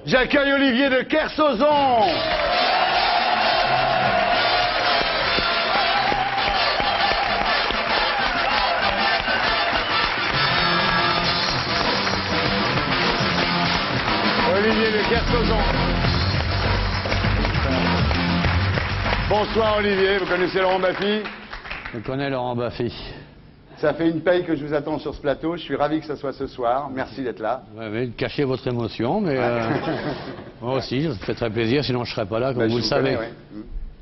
J'accueille Olivier de Kersauzon. Olivier de Kersauzon. Bonsoir Olivier, vous connaissez Laurent Baffy? Je connais Laurent Baffy. Ça fait une paye que je vous attends sur ce plateau, je suis ravi que ça soit ce soir, merci d'être là. Vous avez caché votre émotion, mais moi aussi, ça me fait très plaisir, sinon je ne serais pas là, comme vous le savez. Connais,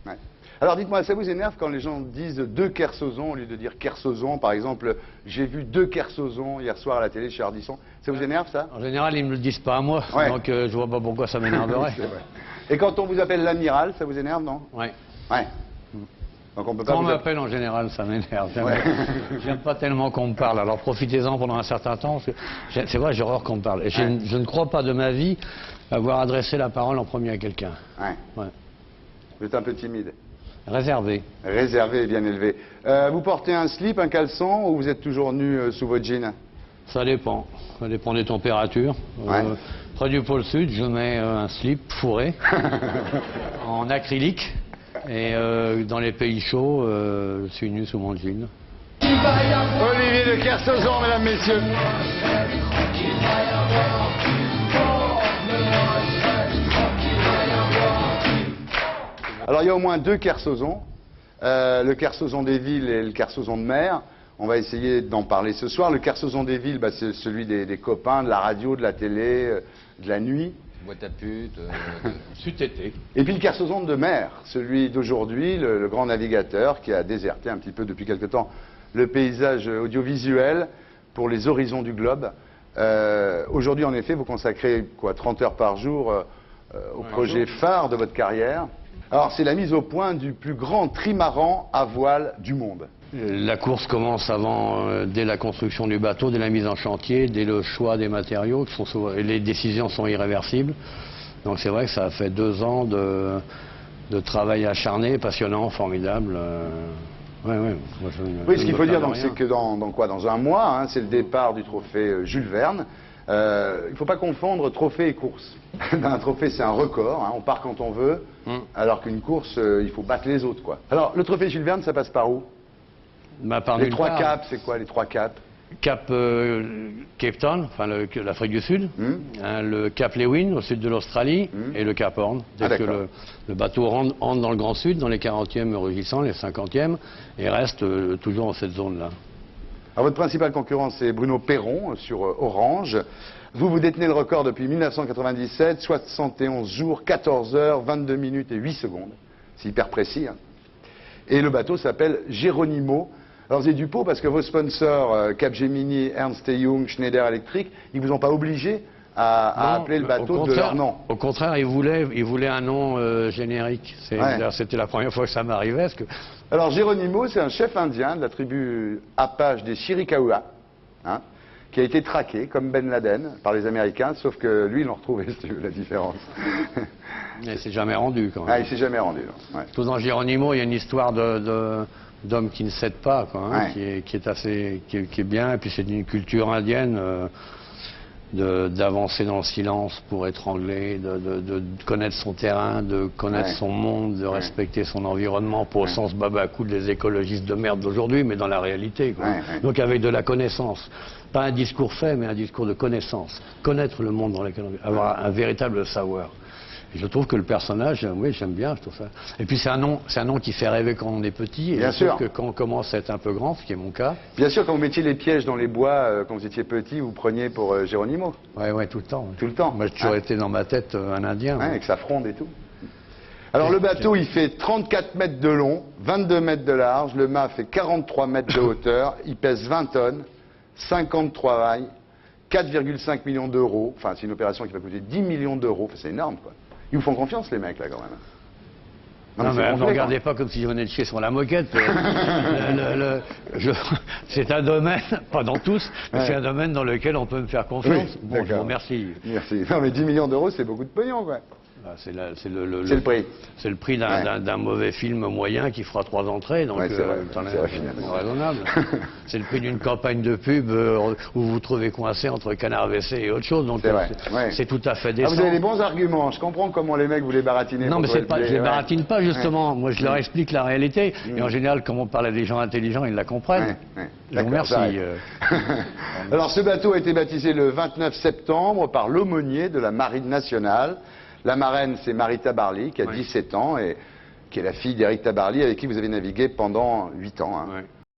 ouais. Alors dites-moi, ça vous énerve quand les gens disent de Kersauzon au lieu de dire Kersauzon? Par exemple, j'ai vu deux Kersauzon hier soir à la télé chez Ardisson. Ça vous énerve ça? En général, ils ne me le disent pas à moi, donc je vois pas pourquoi ça m'énerverait. Et quand on vous appelle l'amiral, ça vous énerve, non? Oui. Ouais. Donc on peut pas Quand on vous m'appelle en général, ça m'énerve. J'aime pas tellement qu'on me parle, alors profitez-en pendant un certain temps. C'est vrai, j'ai horreur qu'on me parle. Et je ne crois pas de ma vie avoir adressé la parole en premier à quelqu'un. Ouais. Vous êtes un peu timide. Réservé. Réservé et bien élevé. Vous portez un slip, un caleçon ou vous êtes toujours nu sous votre jean? Ça dépend. Ça dépend des températures. Près du pôle sud, je mets un slip fourré en acrylique. Et dans les pays chauds, je suis nu sous mon jean. Olivier de Kersauzon, mesdames, messieurs. Alors il y a au moins deux Kersauzon, le Kersauzon des villes et le Kersauzon de mer. On va essayer d'en parler ce soir. Le Kersauzon des villes, c'est celui des copains, de la radio, de la télé, de la nuit. Boîte à pute, sud-été. Et puis le Kersauzon de mer, celui d'aujourd'hui, le grand navigateur qui a déserté un petit peu depuis quelque temps le paysage audiovisuel pour les horizons du globe. Aujourd'hui, en effet, vous consacrez quoi, 30 heures par jour au projet phare de votre carrière. Alors, c'est la mise au point du plus grand trimaran à voile du monde. La course commence dès la construction du bateau, dès la mise en chantier, dès le choix des matériaux. Les décisions sont irréversibles. Donc c'est vrai que ça a fait 2 ans de travail acharné, passionnant, formidable. Oui, ce qu'il faut dire, c'est que dans un mois, c'est le départ du trophée Jules Verne. Il ne faut pas confondre trophée et course. Un trophée, c'est un record, on part quand on veut, alors qu'une course, il faut battre les autres, quoi. Alors, le trophée Jules Verne, ça passe par où? Les 3 caps, c'est quoi les 3 caps? Cap Cape Town, enfin l'Afrique du Sud, le Cap Lewin au sud de l'Australie et le Cap Horn. Dès que le bateau rentre dans le Grand Sud, dans les 40e rugissants, les 50e, et reste toujours dans cette zone-là. Alors votre principal concurrent, c'est Bruno Perron sur Orange. Vous détenez le record depuis 1997, 71 jours, 14 heures, 22 minutes et 8 secondes. C'est hyper précis. Et le bateau s'appelle Geronimo. Alors c'est du pot parce que vos sponsors, Capgemini, Ernst & Young, Schneider Electric, ils vous ont pas obligé à appeler le bateau de leur nom. Au contraire, ils voulaient un nom générique. C'était la première fois que ça m'arrivait. Alors Geronimo, c'est un chef indien de la tribu Apache des Chiricahua, qui a été traqué comme Ben Laden par les Américains, sauf que lui, ils l'ont retrouvé, si tu veux, la différence. Mais il s'est jamais rendu quand même. Il s'est jamais rendu. Tout dans Geronimo, il y a une histoire d'homme qui ne cède pas, qui est bien, et puis c'est une culture indienne d'avancer dans le silence pour étrangler, de connaître son terrain, de connaître son monde, de respecter son environnement, pas au sens babacou des écologistes de merde d'aujourd'hui, mais dans la réalité. Donc avec de la connaissance. Pas un discours fait, mais un discours de connaissance. Connaître le monde dans lequel on vit, avoir un véritable savoir. Et je trouve que le personnage, oui, j'aime bien, je trouve ça. Et puis c'est un nom qui fait rêver quand on est petit. Et bien sûr. Que quand on commence à être un peu grand, ce qui est mon cas. Bien sûr, quand vous mettiez les pièges dans les bois, quand vous étiez petit, vous preniez pour Geronimo. Oui, tout le temps. Tout le temps. Moi, j'ai toujours été dans ma tête un Indien. Avec sa fronde et tout. Alors le bateau, il fait 34 mètres de long, 22 mètres de large, le mât fait 43 mètres de hauteur, il pèse 20 tonnes, 50 rails, 4,5 millions d'euros. Enfin, c'est une opération qui va coûter 10 millions d'euros. Enfin, c'est énorme, quoi. Ils vous font confiance, les mecs, là, quand même. Non, mais ne regardez pas comme si je venais de chier sur la moquette. C'est un domaine, pas dans tous, mais c'est un domaine dans lequel on peut me faire confiance. Oui, bon, je vous remercie. Merci. Non, mais 10 millions d'euros, c'est beaucoup de pognon, quoi. C'est le prix. C'est le prix d'un mauvais film moyen qui fera 3 entrées, donc c'est raisonnable. C'est le prix d'une campagne de pub où vous vous trouvez coincé entre Canard WC et autre chose, donc c'est tout à fait décent. Vous avez des bons arguments, je comprends comment les mecs vous les baratinez. Non, mais je les baratine pas justement, moi je leur explique la réalité, et en général, quand on parle à des gens intelligents, ils la comprennent. Je vous remercie. Alors ce bateau a été baptisé le 29 septembre par l'aumônier de la Marine nationale. La marraine, c'est Marie Tabarly, qui a 17 ans et qui est la fille d'Éric Tabarly, avec qui vous avez navigué pendant 8 ans.